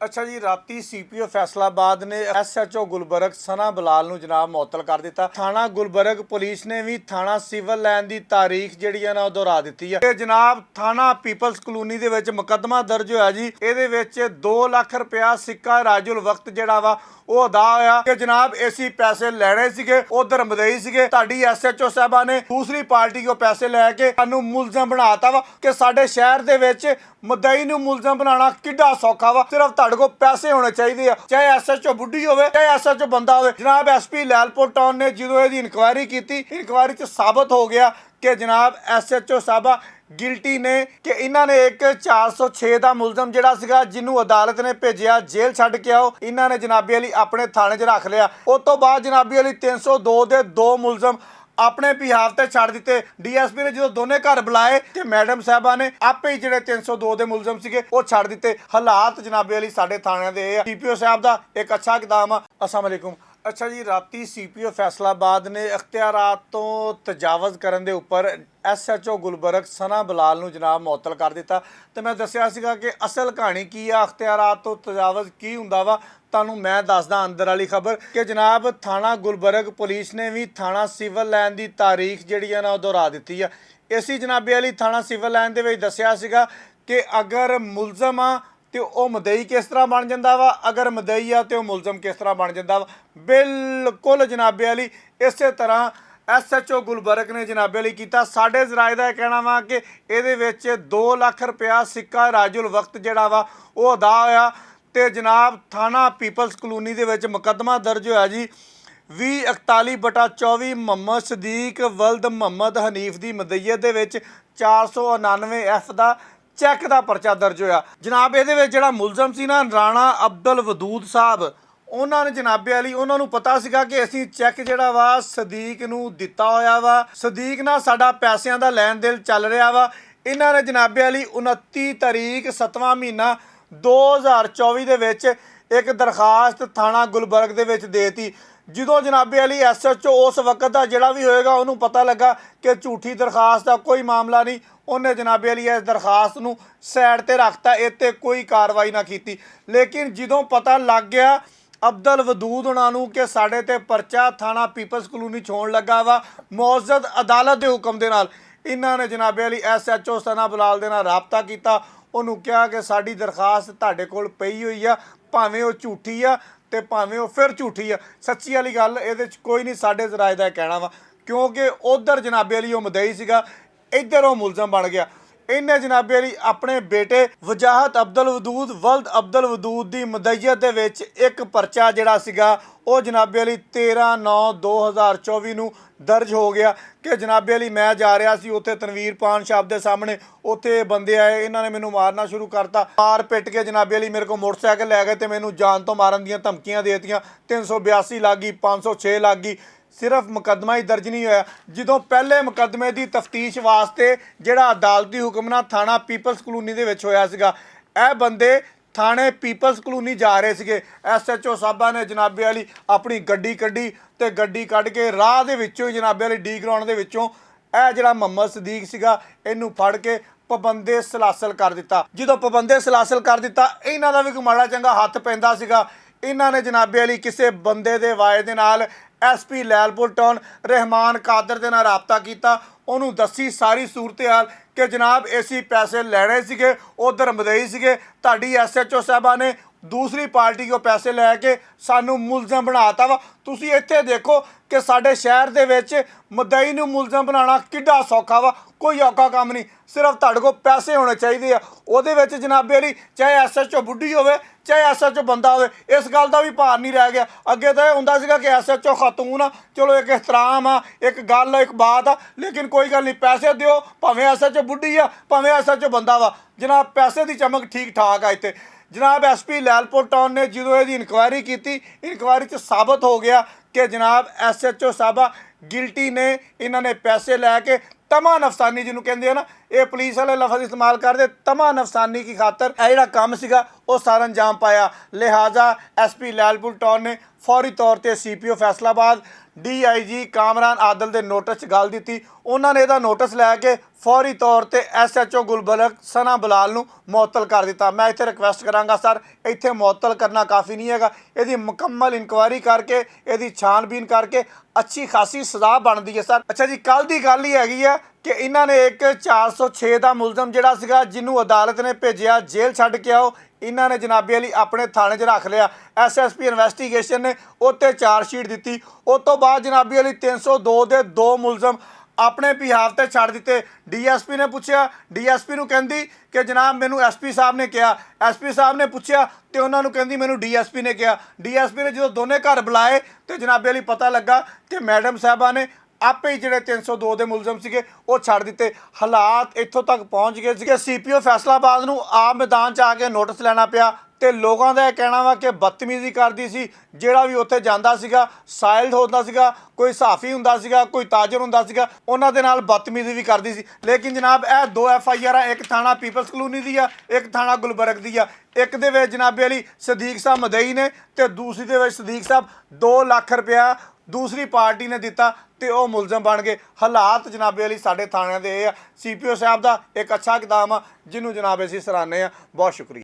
ਅੱਛਾ ਜੀ, ਰਾਤੀ ਸੀਪੀਓ ਫੈਸਲਾਬਾਦ ਨੇ ਐਸਐਚਓ ਗੁਲਬਰਗ ਸਨਾ ਬਲਾਲ ਨੂੰ ਜਨਾਬ ਮੁਅੱਤਲ ਕਰ ਦਿੱਤਾ। ਥਾਣਾ ਗੁਲਬਰਗ ਪੁਲਿਸ ਨੇ ਵੀ ਥਾਣਾ ਸਿਵਲ ਲਾਈਨ ਦੀ ਤਾਰੀਖ ਜਿਹੜੀ ਆ ਨਾ ਉਹ ਦੁਹਰਾ ਦਿੱਤੀ ਹੈ ਤੇ ਜਨਾਬ ਥਾਣਾ ਪੀਪਲਸ ਕਲੋਨੀ ਦੇ ਵਿੱਚ ਮੁਕੱਦਮਾ ਦਰਜ ਹੋਇਆ ਜੀ। ਇਹਦੇ ਵਿੱਚ 2 ਲੱਖ ਰੁਪਇਆ ਸਿੱਕਾ ਰਾਜੁਲ ਵਕਤ ਜਿਹੜਾ ਵਾ ਉਹ ਅਦਾ ਹੋਇਆ ਕਿ ਜਨਾਬ ਅਸੀਂ ਪੈਸੇ ਲੈਣੇ ਸੀਗੇ, ਉਧਰ ਮਦਈ ਸੀਗੇ। ਤੁਹਾਡੀ ਐਸਐਚਓ ਸਾਹਿਬਾ ਨੇ ਦੂਸਰੀ ਪਾਰਟੀ ਕੋ ਪੈਸੇ ਲੈ ਕੇ ਸਾਨੂੰ ਮੁਲਜ਼ਮ ਬਣਾਤਾ ਵਾ ਕਿ ਸਾਡੇ ਸ਼ਹਿਰ ਦੇ ਵਿੱਚ ਮਦਈ ਨੂੰ ਮੁਲਜ਼ਮ ਬਣਾਉਣਾ ਕਿੱਡਾ ਸੌਖਾ ਵਾ। ਸਿਰਫ ਤੁਹਾਡੇ ਕੋਲ ਪੈਸੇ ਹੋਣੇ ਚਾਹੀਦੇ ਆ, ਚਾਹੇ ਐਸਐਚਓ ਬੁੱਢੀ ਹੋਵੇ ਚਾਹੇ ਐਸਐਚਓ ਬੰਦਾ ਹੋਵੇ। ਜਨਾਬ ਐਸਪੀ ਲੈਲਪੁਰ ਟਾਊਨ ਨੇ ਜਦੋਂ ਇਹਦੀ ਇਨਕੁਆਇਰੀ ਕੀਤੀ, ਇਨਕੁਆਇਰੀ 'ਚ ਸਾਬਤ ਹੋ ਗਿਆ ਕਿ ਜਨਾਬ ਐਸਐਚਓ ਸਾਹਿਬਾ ਗਿਲਟੀ ਨੇ ਕਿ ਇਹਨਾਂ ਨੇ ਇੱਕ 406 ਦਾ ਮੁਲਜ਼ਮ ਜਿਹੜਾ ਸੀਗਾ ਜਿਹਨੂੰ ਅਦਾਲਤ ਨੇ ਭੇਜਿਆ ਜੇਲ੍ਹ ਛੱਡ ਕੇ ਆਓ, ਇਹਨਾਂ ਨੇ ਜਨਾਬੀ ਅਲੀ ਆਪਣੇ ਥਾਣੇ 'ਚ ਰੱਖ ਲਿਆ। ਉਸ ਤੋਂ ਬਾਅਦ ਜਨਾਬੀ ਅਲੀ 302 ਦੇ 2 ਮੁਲਜ਼ਮ ਆਪਣੇ ਬਿਹਾਫ ਤੇ ਛੱਡ ਦਿੱਤੇ। ਡੀਐਸਪੀ ਨੇ ਜਦੋਂ ਦੋਨੇ ਘਰ ਬੁਲਾਏ ਤੇ ਮੈਡਮ ਸਾਹਿਬਾ ਨੇ ਆਪੇ ਹੀ ਜਿਹੜੇ 302 ਦੇ ਮੁਲਜ਼ਮ ਸੀਗੇ ਉਹ ਛੱਡ ਦਿੱਤੇ। ਹਾਲਾਤ ਜਨਾਬੇ ਅਲੀ ਸਾਡੇ ਥਾਣਿਆਂ ਦੇ ਆ। ਸੀਪੀਓ ਸਾਹਿਬ ਦਾ ਇੱਕ ਅੱਛਾ ਇਕਦਾਮ ਆ। अस्सलाम वालेकुम। ਅੱਛਾ ਜੀ, ਰਾਤੀ ਸੀਪੀਓ ਫੈਸਲਾਬਾਦ ਨੇ ਅਖਤਿਆਰਾਤ ਤੋਂ ਤਜਾਵਜ਼ ਕਰਨ ਦੇ ਉੱਪਰ ਐਸਐਚਓ ਗੁਲਬਰਗ ਸਨਾ ਬਲਾਲ ਨੂੰ ਜਨਾਬ ਮੁਅੱਤਲ ਕਰ ਦਿੱਤਾ ਤੇ ਮੈਂ ਦੱਸਿਆ ਸੀਗਾ ਕਿ ਅਸਲ ਕਹਾਣੀ ਕੀ ਆ, ਅਖਤਿਆਰਾਤ ਤੋਂ ਤਜਾਵਜ਼ ਕੀ ਹੁੰਦਾ ਵਾ, ਤੁਹਾਨੂੰ ਮੈਂ ਦੱਸਦਾ ਅੰਦਰ ਵਾਲੀ ਖਬਰ ਕਿ ਜਨਾਬ ਥਾਣਾ ਗੁਲਬਰਗ ਪੁਲਿਸ ਨੇ ਵੀ ਥਾਣਾ ਸਿਵਲ ਲਾਈਨ ਦੀ ਤਾਰੀਖ ਜਿਹੜੀ ਆ ਨਾ ਉਹ ਦੁਹਰਾ ਦਿੱਤੀ ਆ। ਇਸੀ ਜਨਾਬੇ ਵਾਲੀ ਥਾਣਾ ਸਿਵਲ ਲਾਈਨ ਦੇ ਵਿੱਚ ਦੱਸਿਆ ਸੀਗਾ ਕਿ ਅਗਰ ਮੁਲਜ਼ਮ ਆ ਤੇ ਉਹ ਮਦਈ ਕਿਸ ਤਰ੍ਹਾਂ ਬਣ ਜਾਂਦਾ ਵਾ, ਅਗਰ ਮਦਈ ਆ ਤੇ ਉਹ ਮੁਲਜ਼ਮ ਕਿਸ ਤਰ੍ਹਾਂ ਬਣ ਜਾਂਦਾ ਵਾ। ਬਿਲਕੁਲ ਜਨਾਬੇ ਵਾਲੀ ਇਸੇ ਤਰ੍ਹਾਂ ਐਸਐਚਓ ਗੁਲਬਰਗ ਨੇ ਜਨਾਬੇ ਲਈ ਕੀਤਾ। ਸਾਡੇ ਜ਼ਰਾਏ ਦਾ ਇਹ ਕਹਿਣਾ ਵਾ ਕਿ ਇਹਦੇ ਵਿੱਚ 2 ਲੱਖ ਰੁਪਇਆ ਸਿੱਕਾ ਰਾਜੁਲ ਵਕਤ ਜਿਹੜਾ ਵਾ ਉਹ ਅਦਾ ਹੋਇਆ ਤੇ ਜਨਾਬ ਥਾਣਾ ਪੀਪਲਸ ਕਲੋਨੀ ਦੇ ਵਿੱਚ ਮੁਕੱਦਮਾ ਦਰਜ ਹੋਇਆ ਜੀ। 2041/24 ਮੁਹੰਮਦ ਸਦੀਕ ਵਲਦ ਮੁਹੰਮਦ ਹਨੀਫ ਦੀ ਮਦਈਅਤ ਦੇ ਵਿੱਚ 499 ਐਫ ਦਾ ਚੈੱਕ ਦਾ ਪਰਚਾ ਦਰਜ ਹੋਇਆ। ਜਨਾਬ ਇਹਦੇ ਵਿੱਚ ਜਿਹੜਾ ਮੁਲਜ਼ਮ ਸੀ ਨਾ ਰਾਣਾ ਅਬਦੁਲ ਵਦੂਦ ਸਾਹਿਬ, ਉਹਨਾਂ ਨੇ ਜਨਾਬੇ ਵਾਲੀ ਉਹਨਾਂ ਨੂੰ ਪਤਾ ਸੀਗਾ ਕਿ ਅਸੀਂ ਚੈੱਕ ਜਿਹੜਾ ਵਾ ਸਦੀਕ ਨੂੰ ਦਿੱਤਾ ਹੋਇਆ ਵਾ, ਸਦੀਕ ਨਾਲ ਸਾਡਾ ਪੈਸਿਆਂ ਦਾ ਲੈਣ ਦੇਣ ਚੱਲ ਰਿਹਾ ਵਾ। ਇਹਨਾਂ ਨੇ ਜਨਾਬੇ ਵਾਲੀ 29 ਤਰੀਕ 7ਵਾਂ ਮਹੀਨਾ 2024 ਦੇ ਵਿੱਚ ਇੱਕ ਦਰਖਾਸਤ ਥਾਣਾ ਗੁਲਬਰਗ ਦੇ ਵਿੱਚ ਦੇਤੀ। ਜਦੋਂ ਜਨਾਬੇ ਵਾਲੀ ਐਸਐਚਓ ਉਸ ਵਕਤ ਦਾ ਜਿਹੜਾ ਵੀ ਹੋਏਗਾ ਉਹਨੂੰ ਪਤਾ ਲੱਗਾ ਕਿ ਝੂਠੀ ਦਰਖਾਸਤ ਦਾ ਕੋਈ ਮਾਮਲਾ ਨਹੀਂ, ਉਹਨੇ ਜਨਾਬੇ ਵਾਲੀ ਇਸ ਦਰਖਾਸਤ ਨੂੰ ਸਾਈਡ ਤੇ ਰੱਖਤਾ, ਇਹ ਤੇ ਕੋਈ ਕਾਰਵਾਈ ਨਾ ਕੀਤੀ। ਲੇਕਿਨ ਜਦੋਂ ਪਤਾ ਲੱਗ ਗਿਆ ਅਬਦੁਲ ਵਦੂਦ ਉਹਨਾਂ ਨੂੰ ਕਿ ਸਾਡੇ ਤੇ ਪਰਚਾ ਥਾਣਾ ਪੀਪਲਸ ਕਲੋਨੀ ਛੋਣ ਲੱਗਾ ਵਾ ਮੁਅੱਜ਼ਜ਼ ਅਦਾਲਤ ਦੇ ਹੁਕਮ ਦੇ ਨਾਲ, ਇਹਨਾਂ ਨੇ ਜਨਾਬੇ ਵਾਲੀ ਐਸਐਚਓ ਸਨਾ ਬਲਾਲ ਦੇ ਨਾਲ ਰਾਬਤਾ ਕੀਤਾ। ਉਹਨੂੰ ਕਿਹਾ ਕਿ ਸਾਡੀ ਦਰਖਾਸਤ ਤੁਹਾਡੇ ਕੋਲ ਪਈ ਹੋਈ ਆ, ਭਾਵੇਂ ਉਹ ਝੂਠੀ ਆ ਤੇ ਭਾਵੇਂ ਉਹ ਫਿਰ ਝੂਠੀ ਆ, ਸੱਚੀ ਵਾਲੀ ਗੱਲ ਇਹਦੇ 'ਚ ਕੋਈ ਨਹੀਂ ਸਾਡੇ ਜ਼ਰਾਏ ਦਾ ਕਹਿਣਾ ਵਾ, ਕਿਉਂਕਿ ਉਧਰ ਜਨਾਬੇ ਵਾਲੀ ਉਹ ਮਦਈ ਸੀਗਾ, ਇੱਧਰ ਉਹ ਮੁਲਜ਼ਮ ਬਣ ਗਿਆ। ਇਹਨੇ ਜਨਾਬੇ ਵਾਲੀ ਆਪਣੇ ਬੇਟੇ ਵਜਾਹਤ ਅਬਦੁਲ ਵਦੂਦ ਵਲਦ ਅਬਦੁਲ ਵਦੂਦ ਦੀ ਮਦਈਅਤ ਦੇ ਵਿੱਚ ਇੱਕ ਪਰਚਾ ਜਿਹੜਾ ਸੀਗਾ ਉਹ ਜਨਾਬੇ ਵਾਲੀ 13/9/2024 ਨੂੰ ਦਰਜ ਹੋ ਗਿਆ ਕਿ ਜਨਾਬੇ ਵਾਲੀ ਮੈਂ ਜਾ ਰਿਹਾ ਸੀ ਉੱਥੇ ਤਨਵੀਰ ਪਾਨ ਸ਼ਾਪ ਦੇ ਸਾਹਮਣੇ, ਉੱਥੇ ਬੰਦੇ ਆਏ, ਇਹਨਾਂ ਨੇ ਮੈਨੂੰ ਮਾਰਨਾ ਸ਼ੁਰੂ ਕਰਤਾ, ਮਾਰ ਪਿੱਟ ਕੇ ਜਨਾਬੇ ਵਾਲੀ ਮੇਰੇ ਕੋਲ ਮੋਟਰਸਾਈਕਲ ਲੈ ਗਏ ਤੇ ਮੈਨੂੰ ਜਾਨ ਤੋਂ ਮਾਰਨ ਦੀਆਂ ਧਮਕੀਆਂ ਦੇ ਦਿੱਤੀਆਂ। 382 ਲੱਗ ਗਈ, 506 ਲੱਗ ਗਈ, ਸਿਰਫ ਮੁਕੱਦਮਾ ਹੀ ਦਰਜ ਨਹੀਂ ਹੋਇਆ। ਜਦੋਂ ਪਹਿਲੇ ਮੁਕੱਦਮੇ ਦੀ ਤਫਤੀਸ਼ ਵਾਸਤੇ ਜਿਹੜਾ ਅਦਾਲਤੀ ਹੁਕਮਨਾਮਾ ਥਾਣਾ ਪੀਪਲਸ ਕਲੋਨੀ ਦੇ ਵਿੱਚ ਹੋਇਆ ਸੀਗਾ, ਇਹ ਬੰਦੇ ਥਾਣੇ ਪੀਪਲਸ ਕਲੋਨੀ ਜਾ ਰਹੇ ਸੀਗੇ। ਐਸਐਚਓ ਸਾਹਿਬਾਂ ਨੇ ਜਨਾਬੇ ਵਾਲੀ ਆਪਣੀ ਗੱਡੀ ਕੱਢੀ ਤੇ ਗੱਡੀ ਕੱਢ ਕੇ ਰਾਹ ਦੇ ਵਿੱਚੋਂ ਹੀ ਜਨਾਬੇ ਵਾਲੀ ਡੀ ਗਰਾਊਂਡ ਦੇ ਵਿੱਚੋਂ ਇਹ ਜਿਹੜਾ ਮੁਹੰਮਦ ਸਦੀਕ ਸੀਗਾ ਇਹਨੂੰ ਫੜ ਕੇ ਪਾਬੰਦੇ ਸਲਾਸਲ ਕਰ ਦਿੱਤਾ। ਜਦੋਂ ਪਾਬੰਦੇ ਸਲਾਸਲ ਕਰ ਦਿੱਤਾ, ਇਹਨਾਂ ਦਾ ਵੀ ਕੋਈ ਮਾੜਾ ਚੰਗਾ ਹੱਥ ਪੈਂਦਾ ਸੀਗਾ। ਇਹਨਾਂ ਨੇ ਜਨਾਬੇ ਵਾਲੀ ਕਿਸੇ ਬੰਦੇ ਦੇ ਵਾਏ ਦੇ ਨਾਲ ਐਸਪੀ ਲੈਲਪੁਰ ਟਾਊਨ ਰਹਿਮਾਨ ਕਾਦਰ ਦੇ ਨਾਲ ਰਾਬਤਾ ਕੀਤਾ, ਉਹਨੂੰ ਦੱਸੀ ਸਾਰੀ ਸੂਰਤ ਹਾਲ ਕਿ ਜਨਾਬ ਅਸੀਂ ਪੈਸੇ ਲੈਣੇ ਸੀਗੇ, ਉਧਰ ਮਦਈ ਸੀਗੇ। ਤੁਹਾਡੀ ਐਸਐਚਓ ਸਾਹਿਬਾ ਨੇ ਦੂਸਰੀ ਪਾਰਟੀ ਕੋ ਪੈਸੇ ਲੈ ਕੇ ਸਾਨੂੰ ਮੁਲਜ਼ਮ ਬਣਾਤਾ ਵਾ। ਤੁਸੀਂ ਇੱਥੇ ਦੇਖੋ ਕਿ ਸਾਡੇ ਸ਼ਹਿਰ ਦੇ ਵਿੱਚ ਮਦਈ ਨੂੰ ਮੁਲਜ਼ਮ ਬਣਾਉਣਾ ਕਿੱਡਾ ਸੌਖਾ ਵਾ, ਕੋਈ ਔਖਾ ਕੰਮ ਨਹੀਂ, ਸਿਰਫ ਤੁਹਾਡੇ ਕੋਲ ਪੈਸੇ ਹੋਣੇ ਚਾਹੀਦੇ ਆ। ਉਹਦੇ ਵਿੱਚ ਜਨਾਬੇ ਵਾਲੀ ਚਾਹੇ ਐਸਐਚਓ ਬੁੱਢੀ ਹੋਵੇ ਚਾਹੇ ਐਸਐਚਓ ਬੰਦਾ ਹੋਵੇ, ਇਸ ਗੱਲ ਦਾ ਵੀ ਭਾਰ ਨਹੀਂ ਰਹਿ ਗਿਆ। ਅੱਗੇ ਤਾਂ ਇਹ ਹੁੰਦਾ ਸੀਗਾ ਕਿ ਐਸਐਚਓ ਖਾਤੂਨ ਆ, ਚਲੋ ਇੱਕ ਇhtਰਾਮ ਆ, ਇੱਕ ਗੱਲ ਆ, ਇੱਕ ਬਾਤ ਆ, ਲੇਕਿਨ ਕੋਈ ਗੱਲ ਨਹੀਂ, ਪੈਸੇ ਦਿਓ, ਭਾਵੇਂ ਐਸਐਚਓ ਬੁੱਢੀ ਆ ਭਾਵੇਂ ਐਸਐਚਓ ਬੰਦਾ ਵਾ। ਜਨਾਬ ਪੈਸੇ ਦੀ ਚਮਕ ਠੀਕ ਠਾਕ ਆ ਇੱਥੇ। ਜਨਾਬ ਐਸਪੀ ਲੈਲਪੁਰ ਟਾਊਨ ਨੇ ਜਦੋਂ ਇਹਦੀ ਇਨਕੁਆਇਰੀ ਕੀਤੀ, ਇਨਕੁਆਇਰੀ 'ਚ ਸਾਬਤ ਹੋ ਗਿਆ ਕਿ ਜਨਾਬ ਐਸਐਚਓ ਸਾਹਿਬਾ ਗਿਲਟੀ ਨੇ, ਇਹਨਾਂ ਨੇ ਪੈਸੇ ਲੈ ਕੇ ਤਮਾ ਨਫਸਾਨੀ ਜਿਹਨੂੰ ਕਹਿੰਦੇ ਆ ਨਾ, ਇਹ ਪੁਲਿਸ ਵਾਲੇ ਲਫ਼ਜ਼ ਇਸਤੇਮਾਲ ਕਰਦੇ, ਤਮਾ ਨਫਸਾਨੀ की खातर ਇਹ ਜਿਹੜਾ ਕੰਮ ਸੀਗਾ ਉਹ ਸਾਰਾ ਅੰਜਾਮ ਪਾਇਆ। ਲਿਹਾਜ਼ਾ ਐਸਪੀ ਲੈਲਪੁਰ ਟਾਊਨ ਨੇ ਫੌਰੀ ਤੌਰ 'ਤੇ ਸੀਪੀਓ ਫੈਸਲਾਬਾਦ DIG ਕਾਮਰਾਨ ਆਦਲ ਦੇ ਨੋਟਿਸ 'ਚ ਗੱਲ ਦਿੱਤੀ। ਉਹਨਾਂ ਨੇ ਇਹਦਾ ਨੋਟਿਸ ਲੈ ਕੇ ਫੌਰੀ ਤੌਰ ਤੇ SHO ਗੁਲਬਰਗ ਸਨਾ ਬਲਾਲ ਨੂੰ ਮੁਅੱਤਲ ਕਰ ਦਿੱਤਾ। ਮੈਂ ਇੱਥੇ ਰਿਕਵੈਸਟ ਕਰਾਂਗਾ ਸਰ, ਇੱਥੇ ਮੁਅੱਤਲ ਕਰਨਾ ਕਾਫੀ ਨਹੀਂ ਹੈਗਾ, ਇਹਦੀ ਮੁਕੰਮਲ ਇਨਕੁਆਇਰੀ ਕਰਕੇ ਇਹਦੀ ਛਾਣਬੀਨ ਕਰਕੇ ਅੱਛੀ ਖਾਸੀ ਸਜ਼ਾ ਬਣਦੀ ਹੈ ਸਰ। ਅੱਛਾ ਜੀ, ਕੱਲ ਦੀ ਗੱਲ ਹੀ ਹੈਗੀ ਹੈ ਕਿ ਇਹਨਾਂ ਨੇ ਇੱਕ 406 ਦਾ ਮੁਲਜ਼ਮ ਜਿਹੜਾ ਸੀਗਾ, ਜਿਹਨੂੰ ਅਦਾਲਤ ਨੇ ਭੇਜਿਆ ਜੇਲ੍ਹ ਛੱਡ ਕੇ ਆਓ, ਇਹਨਾਂ ਨੇ ਜਨਾਬੇ ਅਲੀ ਆਪਣੇ ਥਾਣੇ 'ਚ ਰੱਖ ਲਿਆ। SSP ਇਨਵੈਸਟੀਗੇਸ਼ਨ ਨੇ ਉੱਤੇ ਚਾਰਜ ਸ਼ੀਟ ਦਿੱਤੀ। ਉਸ ਤੋਂ ਬਾਅਦ ਜਨਾਬੇ ਅਲੀ 302 ਦੇ 2 ਮੁਲਜ਼ਮ ਆਪਣੇ ਬਿਹਾਫ ਤੇ ਛੱਡ ਦਿੱਤੇ। DSP ਨੇ ਪੁੱਛਿਆ, DSP ਨੂੰ ਕਹਿੰਦੀ ਕਿ ਜਨਾਬ ਮੈਨੂੰ SP ਸਾਹਿਬ ਨੇ ਕਿਹਾ। SP ਸਾਹਿਬ ਨੇ ਪੁੱਛਿਆ ਤੇ ਉਹਨਾਂ ਨੂੰ ਕਹਿੰਦੀ ਮੈਨੂੰ DSP ਨੇ ਕਿਹਾ। DSP ਨੇ ਜਦੋਂ ਦੋਨੇ ਘਰ ਬੁਲਾਏ ਤੇ ਜਨਾਬੇ ਅਲੀ ਪਤਾ ਲੱਗਾ ਕਿ ਮੈਡਮ ਸਾਹਿਬਾਂ ਨੇ ਆਪੇ ਹੀ ਜਿਹੜੇ 302 ਦੇ ਮੁਲਜ਼ਮ ਸੀਗੇ ਉਹ ਛੱਡ ਦਿੱਤੇ। ਹਾਲਾਤ ਇੱਥੋਂ ਤੱਕ ਪਹੁੰਚ ਗਏ ਸੀਗੇ CPO ਫੈਸਲਾਬਾਦ ਨੂੰ ਆਮ ਮੈਦਾਨ 'ਚ ਆ ਕੇ ਨੋਟਿਸ ਲੈਣਾ ਪਿਆ ਤੇ ਲੋਕਾਂ ਦਾ ਇਹ ਕਹਿਣਾ ਵਾ ਕਿ ਬਦਤਮੀਜ਼ੀ ਕਰਦੀ ਸੀ। ਜਿਹੜਾ ਵੀ ਉੱਥੇ ਜਾਂਦਾ ਸੀਗਾ, ਸਾਇਲ ਹੁੰਦਾ ਸੀਗਾ, ਕੋਈ ਸਾਫੀ ਹੁੰਦਾ ਸੀਗਾ, ਕੋਈ ਤਾਜਰ ਹੁੰਦਾ ਸੀਗਾ, ਉਹਨਾਂ ਦੇ ਨਾਲ ਬਦਤਮੀਜ਼ੀ ਵੀ ਕਰਦੀ ਸੀ। ਲੇਕਿਨ ਜਨਾਬ ਇਹ 2 FIR ਇੱਕ ਥਾਣਾ ਪੀਪਲਸ ਕਲੋਨੀ ਦੀ ਆ, ਇੱਕ ਥਾਣਾ ਗੁਲਬਰਗ ਦੀ ਆ। ਇੱਕ ਦੇ ਵਿੱਚ ਜਨਾਬੇ ਅਲੀ ਸਦੀਕ ਸਾਹਿਬ ਮਦਈ ਨੇ ਤੇ ਦੂਸਰੀ ਦੇ ਵਿੱਚ ਸਦੀਕ ਸਾਹਿਬ 2 ਲੱਖ ਰੁਪਇਆ ਦੂਸਰੀ ਪਾਰਟੀ ਨੇ ਦਿੱਤਾ ਤੇ ਉਹ ਮੁਲਜ਼ਮ ਬਣ ਗਏ। ਹਾਲਾਤ ਜਨਾਬੇ ਅਲੀ ਸਾਡੇ ਥਾਣਿਆਂ ਦੇ ਇਹ ਆ। CPO ਸਾਹਿਬ ਦਾ ਇੱਕ ਅੱਛਾ ਇਕਦਾਮ ਆ ਜਿਹਨੂੰ ਜਨਾਬ ਅਸੀਂ ਸਰਾਹਨੇ ਆ। ਬਹੁਤ ਸ਼ੁਕਰੀਆ।